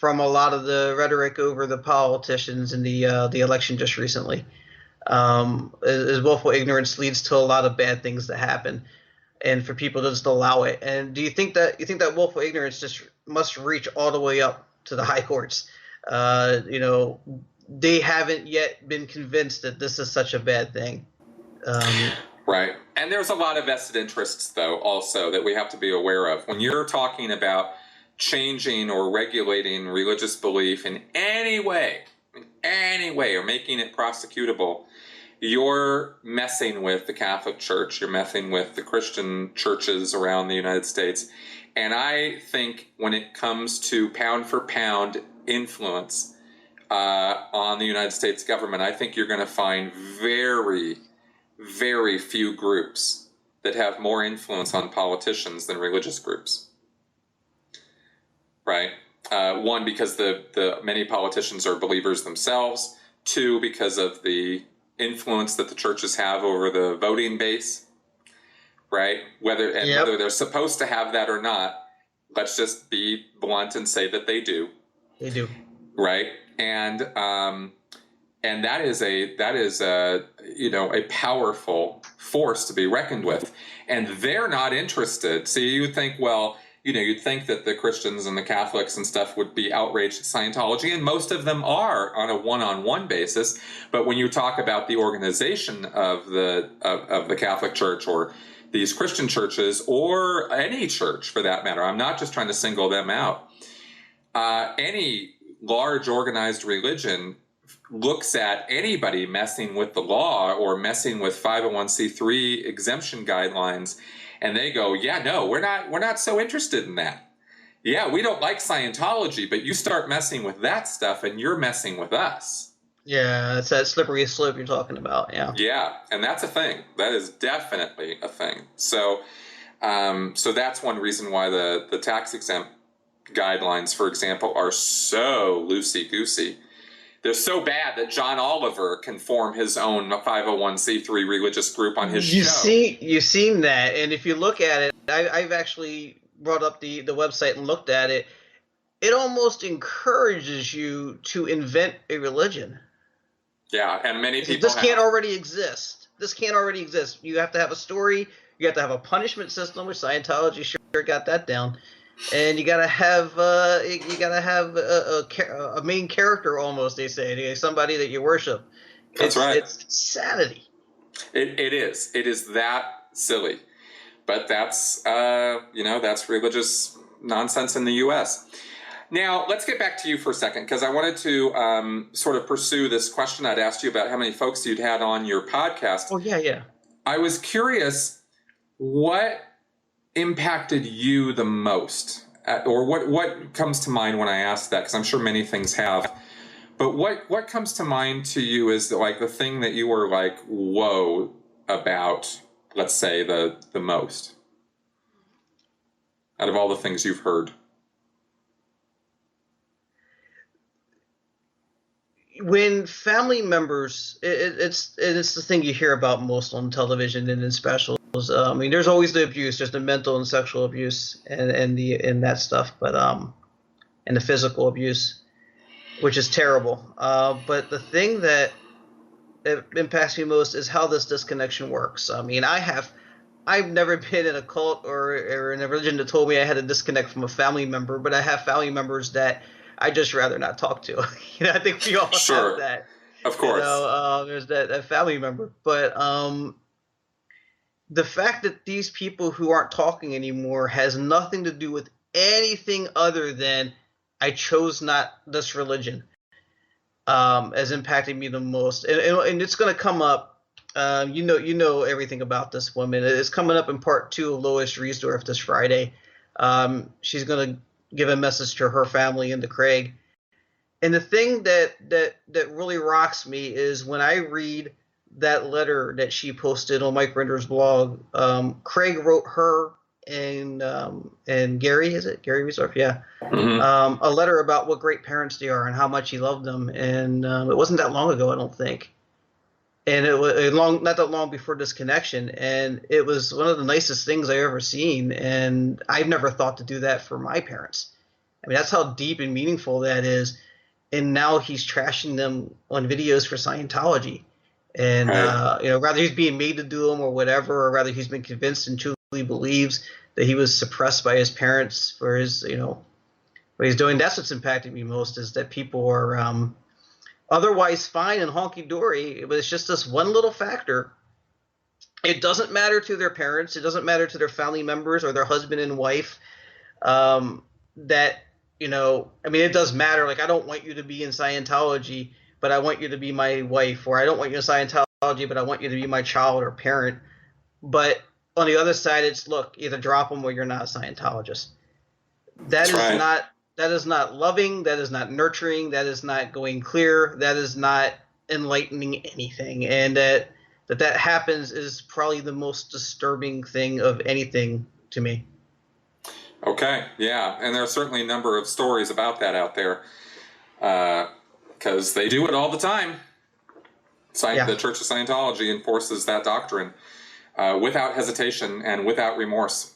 a lot of the rhetoric over the politicians in the election just recently. Is willful ignorance leads to a lot of bad things that happen, and for people to just allow it. And do you think that willful ignorance just must reach all the way up to the high courts? they haven't yet been convinced that this is such a bad thing. Right. And there's a lot of vested interests, though, also that we have to be aware of. When you're talking about changing or regulating religious belief in any way, or making it prosecutable, you're messing with the Catholic Church, you're messing with the Christian churches around the United States. And I think when it comes to pound for pound influence on the United States government, I think you're going to find very, very few groups that have more influence on politicians than religious groups. Right? One, because the many politicians are believers themselves. Two, because of the influence that the churches have over the voting base. Right? Whether they're supposed to have that or not, let's just be blunt and say that they do. They do. Right? And that is a a powerful force to be reckoned with. And they're not interested. See, you would think, well, you'd think that the Christians and the Catholics and stuff would be outraged at Scientology, and most of them are on a one-on-one basis. But when you talk about the organization of the Catholic Church or these Christian churches or any church for that matter, I'm not just trying to single them out. Any large organized religion looks at anybody messing with the law or messing with 501c3 exemption guidelines, and they go, yeah, no, we're not so interested in that. Yeah, we don't like Scientology, but you start messing with that stuff and you're messing with us. Yeah, it's that slippery slope you're talking about. Yeah. Yeah, and that's a thing. That is definitely a thing. So that's one reason why the tax exempt guidelines, for example, are so loosey-goosey. They're so bad that John Oliver can form his own 501c3 religious group on his show. You've seen that, and if you look at it, I've actually brought up the website and looked at it. It almost encourages you to invent a religion. Yeah, and many people This can't already exist. This can't already exist. You have to have a story. You have to have a punishment system, which Scientology sure got that down. And you gotta have a main character, almost, they say, somebody that you worship. That's right. It's insanity. It is. It is that silly. But that's that's religious nonsense in the U.S. Now, let's get back to you for a second, because I wanted to sort of pursue this question I'd asked you about how many folks you'd had on your podcast. Oh, yeah. I was curious, what impacted you the most, or what comes to mind when I ask that? Because I'm sure many things have, but what comes to mind to you is like the thing that you were like, whoa, about, let's say, the most out of all the things you've heard? When family members, it's the thing you hear about most on television and in specials. I mean, there's always the abuse, there's the mental and sexual abuse, and that stuff, but and the physical abuse, which is terrible. But the thing that impacts me most is how this disconnection works. I mean, I've never been in a cult or in a religion that told me I had to disconnect from a family member, but I have family members that I just rather not talk to. I think we all have that. Of course. There's that family member. But the fact that these people who aren't talking anymore has nothing to do with anything other than I chose not this religion has impacted me the most. And it's going to come up. You know everything about this woman. It's coming up in part 2 of Lois Riesdorf this Friday. She's going to give a message to her family and to Craig. And the thing that really rocks me is when I read that letter that she posted on Mike Render's blog. Craig wrote her and Gary, is it Gary Riesdorf? Yeah. Mm-hmm. A letter about what great parents they are and how much he loved them. And it wasn't that long ago, I don't think. And it was not that long before this connection, and it was one of the nicest things I ever seen. And I've never thought to do that for my parents. I mean, that's how deep and meaningful that is. And now he's trashing them on videos for Scientology, and right. Rather he's being made to do them or whatever, or rather he's been convinced and truly believes that he was suppressed by his parents for his, what he's doing. That's what's impacting me most, is that people are otherwise fine and honky-dory, but it's just this one little factor. It doesn't matter to their parents. It doesn't matter to their family members or their husband and wife. That, I mean, it does matter. Like, I don't want you to be in Scientology, but I want you to be my wife, or I don't want you in Scientology, but I want you to be my child or parent. But on the other side, it's, look, either drop them or you're not a Scientologist. That That's is right. not that is not loving. That is not nurturing. That is not going clear. That is not enlightening anything. And that happens is probably the most disturbing thing of anything to me. Okay, yeah, and there are certainly a number of stories about that out there, because they do it all the time. Yeah. The Church of Scientology enforces that doctrine without hesitation and without remorse.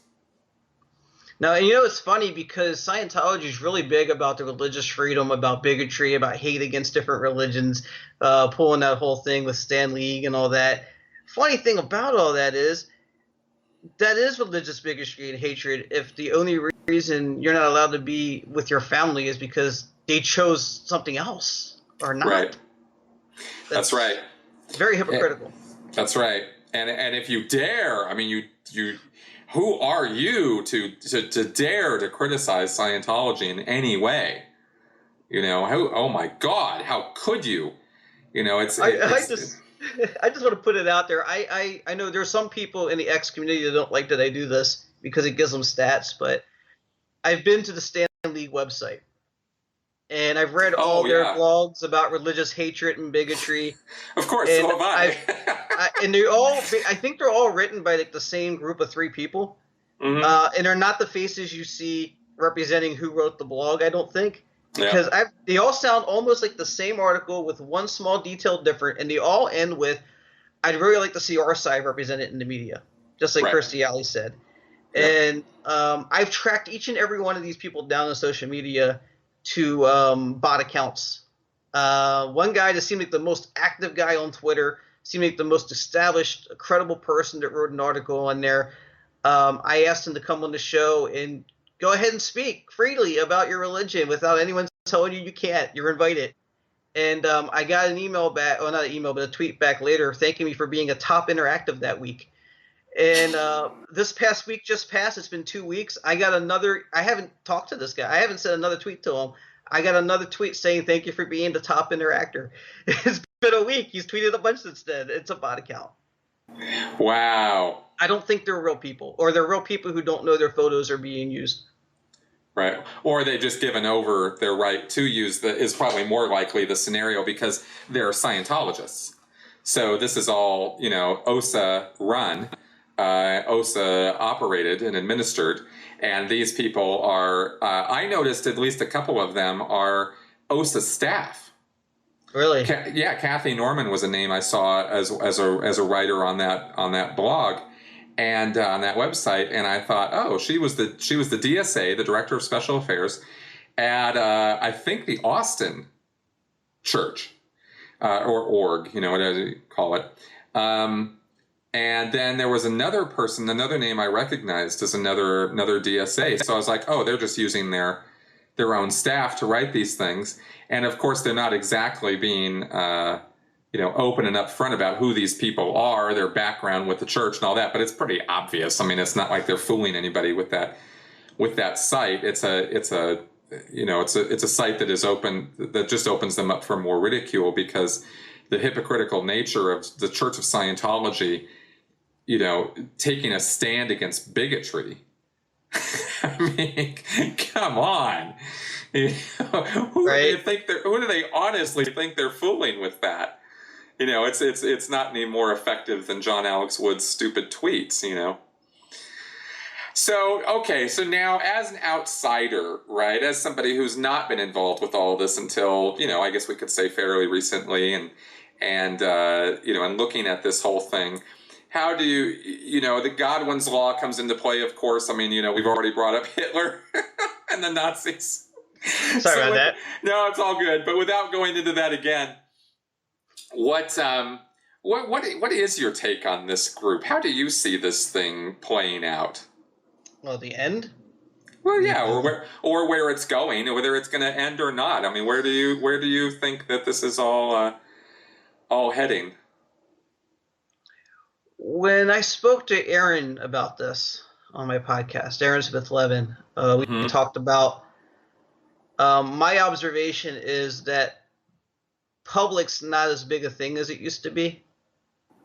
Now, and it's funny because Scientology is really big about the religious freedom, about bigotry, about hate against different religions, pulling that whole thing with Stan Lee and all that. Funny thing about all that is religious bigotry and hatred if the only reason you're not allowed to be with your family is because they chose something else or not. Right. That's right. Very hypocritical. That's right. And if you dare, I mean, you who are you to dare to criticize Scientology in any way? Oh my God, how could you? I just want to put it out there. I know there's some people in the X community that don't like that I do this because it gives them stats, but I've been to the Stan Lee website and I've read all their blogs about religious hatred and bigotry. Of course, and so have I. and I think they're all written by like the same group of 3 people. Mm-hmm. And they're not the faces you see representing who wrote the blog, I don't think. Because they all sound almost like the same article with one small detail different, and they all end with, I'd really like to see our side represented in the media, just like Kirstie Alley said. Yeah. And I've tracked each and every one of these people down on social media to bot accounts. One guy that seemed like the most active guy on Twitter, seemed like the most established, credible person that wrote an article on there. I asked him to come on the show and go ahead and speak freely about your religion without anyone telling you can't. You're invited. And I got an email back, well, not an email, but a tweet back later thanking me for being a top interactive that week. And this past week just passed. It's been 2 weeks. I haven't talked to this guy. I haven't sent another tweet to him. I got another tweet saying thank you for being the top interactor. It's been a week. He's tweeted a bunch since then. It's a bot account. Wow. I don't think they're real people, or they're real people who don't know their photos are being used. Right. Or they've just given over their right to use is probably more likely the scenario because they're Scientologists. So this is all, OSA run, OSA operated and administered. And these people are, I noticed at least a couple of them are OSA staff. Really? Yeah. Kathy Norman was a name I saw as a writer on that blog. And on that website, and I thought, oh, she was the DSA, the Director of Special Affairs, at I think the Austin Church or org, whatever you call it. And then there was another person, another name I recognized as another DSA. So I was like, oh, they're just using their own staff to write these things, and of course they're not exactly being open and upfront about who these people are, their background with the church and all that, but it's pretty obvious. I mean, it's not like they're fooling anybody with that site. It's a site that is open, that just opens them up for more ridicule because the hypocritical nature of the Church of Scientology, taking a stand against bigotry. I mean, come on. Who do they honestly think they're fooling with that? It's not any more effective than John Alex Wood's stupid tweets, So, okay, so now as an outsider, right, as somebody who's not been involved with all of this until, I guess we could say fairly recently, and looking at this whole thing, how do you, the Godwin's Law comes into play, of course. I mean, we've already brought up Hitler and the Nazis. Sorry about that. No, it's all good. But without going into that again, what is your take on this group? How do you see this thing playing out? Well, the end? Well, yeah, or where it's going, or whether it's going to end or not. I mean, where do you think that this is all heading? When I spoke to Aaron about this on my podcast, Aaron Smith Levin, we Hmm. talked about my observation is that public's not as big a thing as it used to be.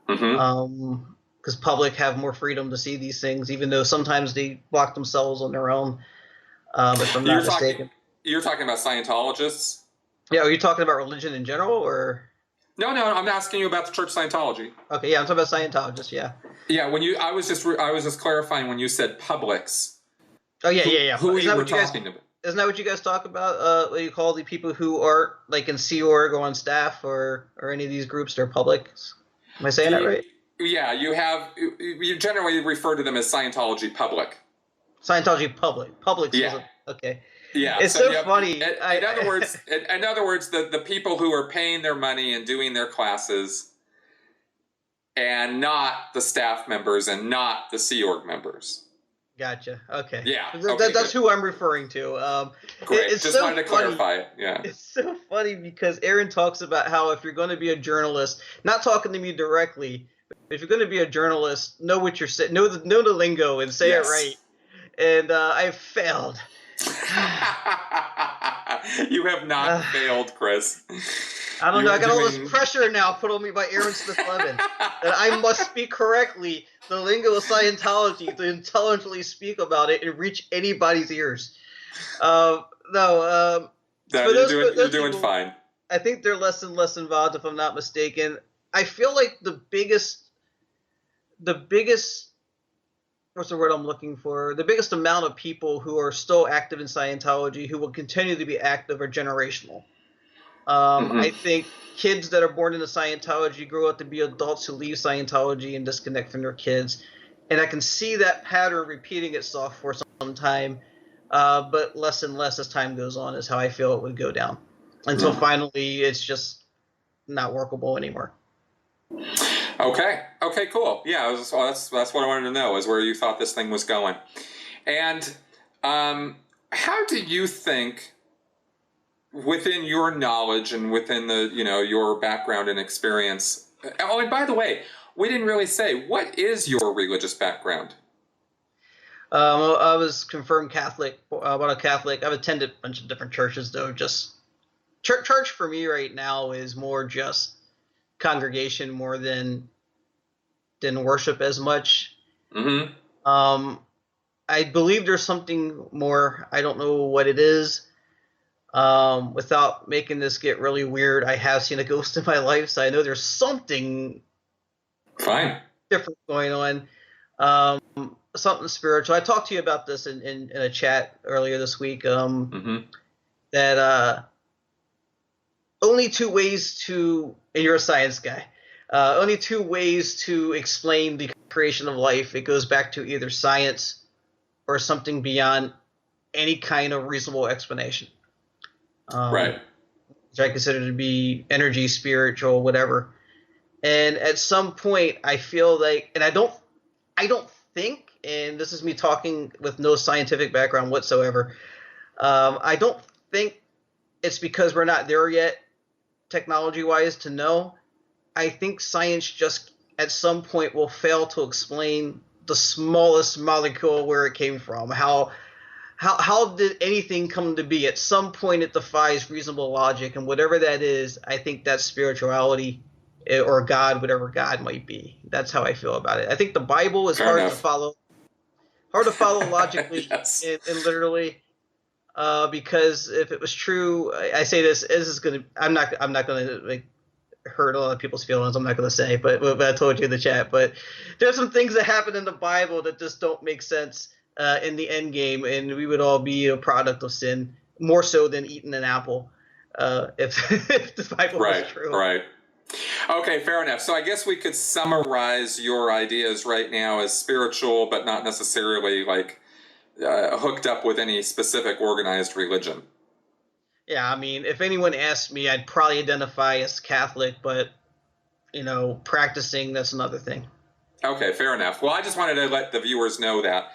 Hmm. Because public have more freedom to see these things, even though sometimes they block themselves on their own. If I'm You're not talking mistaken. you're talking about Scientologists? Yeah, are you talking about religion in general, or? No, no, I'm asking you about the Church Scientology. Okay, yeah, I'm talking about Scientologists. Yeah. Yeah, I was just clarifying when you said publics, Oh yeah, who yeah, yeah. who Isn't you that were what you guys? talking about. Isn't that what you guys talk about? What you call the people who aren't like in Sea Org or on staff or any of these groups? They're public. Am I saying Do that you, right? yeah, you generally refer to them as Scientology public. Scientology public. Public was Yeah. okay. Yeah, It's so so you have, funny. in other words, the people who are paying their money and doing their classes, and not the staff members and not the Sea Org members. Gotcha. Okay. Yeah. Okay. That's Good. who I'm referring to. Great. It's Just so wanted to funny. clarify it. Yeah. It's so funny because Aaron talks about how if you're going to be a journalist, not talking to me directly, but if you're going to be a journalist, know what you're saying, know the lingo, and say it Yes. right. And I failed. You have not failed, Chris. I don't know. I got all doing- this pressure now put on me by Aaron Smith Levin that I must speak correctly the lingo of Scientology to intelligently speak about it and reach anybody's ears. No, No, for you're those doing people, fine. I think they're less and less involved, if I'm not mistaken. I feel like the biggest, what's the word I'm looking for? The biggest amount of people who are still active in Scientology, who will continue to be active, are generational. I think kids that are born into Scientology grow up to be adults who leave Scientology and disconnect from their kids. And I can see that pattern repeating itself for some time, but less and less as time goes on is how I feel it would go down. Until finally it's just not workable anymore. Okay. Okay. Cool. Yeah. That's what I wanted to know, is where you thought this thing was going, and how do you think, within your knowledge and within your background and experience? Oh, and by the way, we didn't really say, what is your religious background? I was confirmed Catholic. What a Catholic. I've attended a bunch of different churches, though. Just church for me right now is more just congregation more than worship as much. Mm-hmm. I believe there's something more. I don't know what it is. Without making this get really weird, I have seen a ghost in my life, so I know there's something Fine. different going on. Something spiritual. I talked to you about this in a chat earlier this week. That only two ways to, and you're a science guy, only two ways to explain the creation of life. It goes back to either science or something beyond any kind of reasonable explanation. Right. Which I consider to be energy, spiritual, whatever. And at some point, I feel like, and I don't think, and this is me talking with no scientific background whatsoever, I don't think it's because we're not there yet, technology-wise, to know. I think science just, at some point, will fail to explain the smallest molecule where it came from. How did anything come to be? At some point, it defies reasonable logic, and whatever that is, I think that's spirituality or God, whatever God might be. That's how I feel about it. I think the Bible is hard to follow logically Yes. and literally, because if it was true, I say this is gonna. I'm not gonna like hurt a lot of people's feelings. I'm not gonna say, but I told you in the chat. But there's some things that happen in the Bible that just don't make sense in the end game, and we would all be a product of sin, more so than eating an apple, if the Bible was true. Right. Okay, fair enough. So I guess we could summarize your ideas right now as spiritual, but not necessarily like hooked up with any specific organized religion. Yeah, I mean, if anyone asked me, I'd probably identify as Catholic, but, practicing, that's another thing. Okay, fair enough. Well, I just wanted to let the viewers know that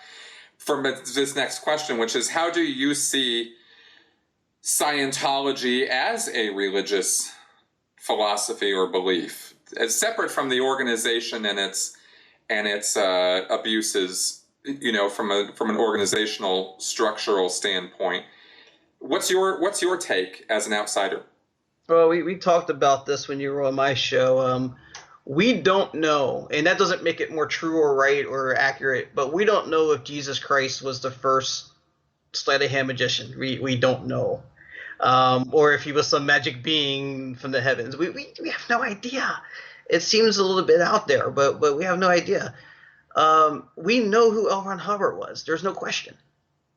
from this next question, which is, how do you see Scientology as a religious philosophy or belief, as separate from the organization and its abuses, from an organizational structural standpoint? What's your take as an outsider? Well, we talked about this when you were on my show. We don't know, and that doesn't make it more true or right or accurate, but we don't know if Jesus Christ was the first sleight of hand magician. We don't know. Or if he was some magic being from the heavens. We have no idea. It seems a little bit out there, but we have no idea. We know who L. Ron Hubbard was. There's no question.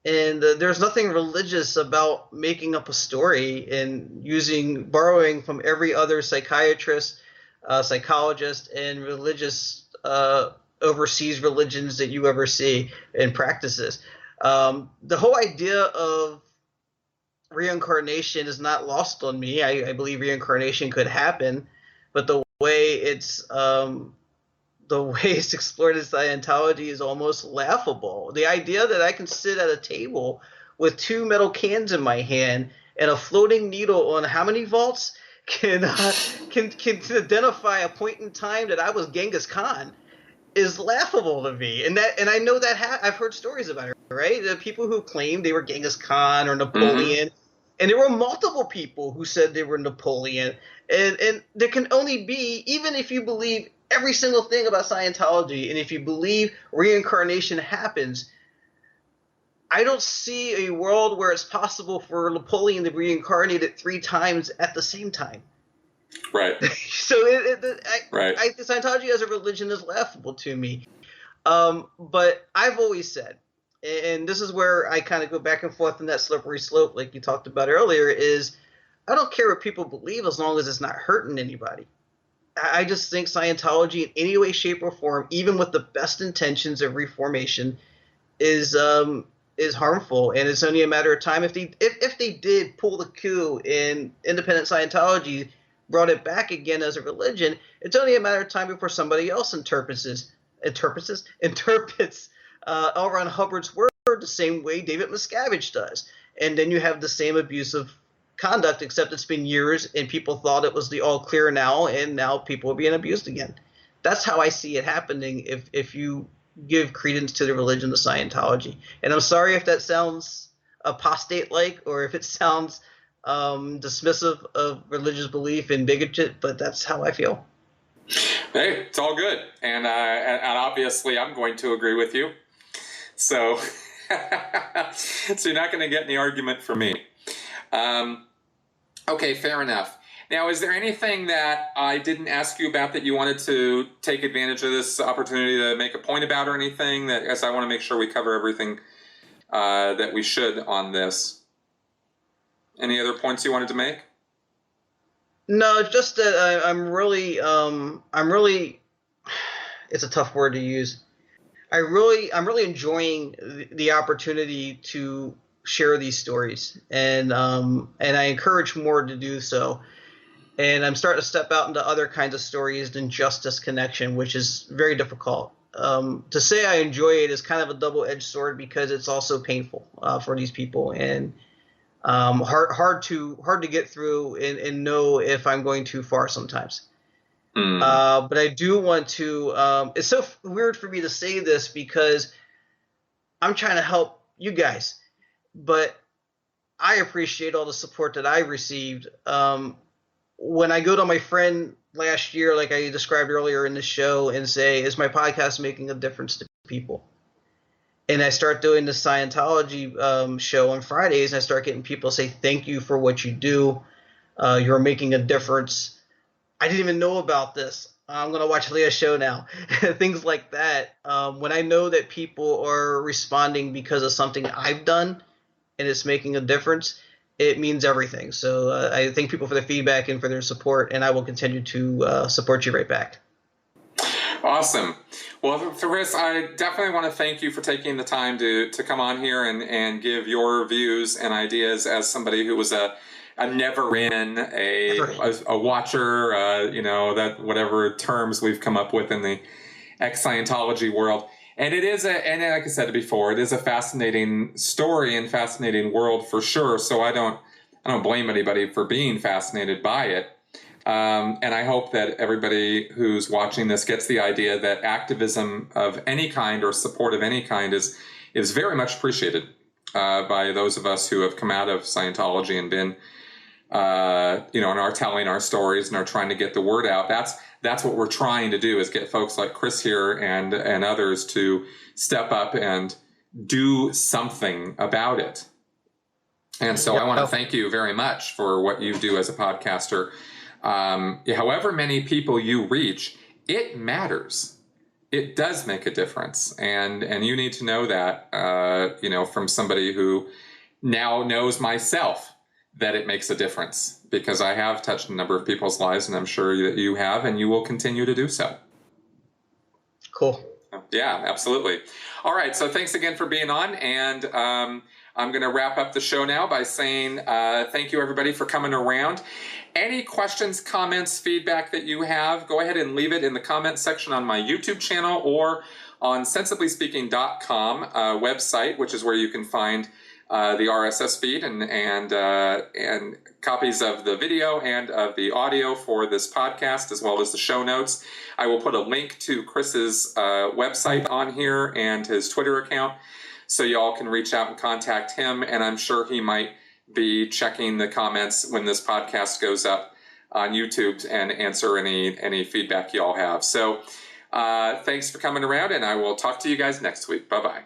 And there's nothing religious about making up a story and borrowing from every other psychiatrist, psychologist, and religious overseas religions that you ever see and practices. The whole idea of reincarnation is not lost on me. I believe reincarnation could happen, but the way it's explored in Scientology is almost laughable. The idea that I can sit at a table with two metal cans in my hand and a floating needle on how many volts can identify a point in time that I was Genghis Khan is laughable to me. And I know that I've heard stories about it, right? The people who claimed they were Genghis Khan or Napoleon, and there were multiple people who said they were Napoleon. And there can only be, even if you believe every single thing about Scientology, and if you believe reincarnation happens, I don't see a world where it's possible for Napoleon to be reincarnated 3 times at the same time. Right. So Scientology as a religion is laughable to me. But I've always said, and this is where I kind of go back and forth on that slippery slope like you talked about earlier, is I don't care what people believe as long as it's not hurting anybody. I just think Scientology in any way, shape, or form, even with the best intentions of reformation, is harmful, and it's only a matter of time if they did pull the coup and independent Scientology brought it back again as a religion. It's only a matter of time before somebody else interprets L. Ron Hubbard's word the same way David Miscavige does, and then you have the same abusive conduct, except it's been years and people thought it was the all clear now, and now people are being abused again. That's how I see it happening if you give credence to the religion of Scientology. And I'm sorry if that sounds apostate-like, or if it sounds dismissive of religious belief and bigotry, but that's how I feel. Hey, it's all good, and obviously I'm going to agree with you. So, so you're not going to get any argument from me. Okay, fair enough. Now, is there anything that I didn't ask you about that you wanted to take advantage of this opportunity to make a point about, or anything? That, as I want to make sure we cover everything that we should on this. Any other points you wanted to make? No, just that I'm really, it's a tough word to use. I'm really enjoying the opportunity to share these stories, and I encourage more to do so. And I'm starting to step out into other kinds of stories than just this connection, which is very difficult. To say I enjoy it is kind of a double-edged sword, because it's also painful for these people, and hard to get through and know if I'm going too far sometimes. But I do want to. It's so weird for me to say this because I'm trying to help you guys, but I appreciate all the support that I received. When I go to my friend last year, like I described earlier in the show, and say, is my podcast making a difference to people? And I start doing the Scientology show on Fridays, and I start getting people say, thank you for what you do. You're making a difference. I didn't even know about this. I'm going to watch Leah's show now. Things like that. When I know that people are responding because of something I've done and it's making a difference, it means everything. So I thank people for the feedback and for their support, and I will continue to support you right back. Awesome. Well, Chris, I definitely want to thank you for taking the time to come on here and give your views and ideas as somebody who was a never-in, a watcher, that whatever terms we've come up with in the ex-Scientology world. And it is and like I said before, it is a fascinating story and fascinating world for sure. So I don't blame anybody for being fascinated by it. And I hope that everybody who's watching this gets the idea that activism of any kind or support of any kind is very much appreciated by those of us who have come out of Scientology and been, and are telling our stories and are trying to get the word out. That's what we're trying to do, is get folks like Chris here and others to step up and do something about it. And so I want to thank you very much for what you do as a podcaster. However many people you reach, it matters. It does make a difference. And you need to know that, from somebody who now knows myself that it makes a difference, because I have touched a number of people's lives, and I'm sure that you have, and you will continue to do so. Cool. Yeah, absolutely. All right. So thanks again for being on. And I'm going to wrap up the show now by saying thank you, everybody, for coming around. Any questions, comments, feedback that you have, go ahead and leave it in the comment section on my YouTube channel or on sensiblyspeaking.com website, which is where you can find the RSS feed and copies of the video and of the audio for this podcast, as well as the show notes. I will put a link to Chris's website on here and his Twitter account, so y'all can reach out and contact him. And I'm sure he might be checking the comments when this podcast goes up on YouTube and answer any feedback y'all have. So thanks for coming around, and I will talk to you guys next week. Bye-bye.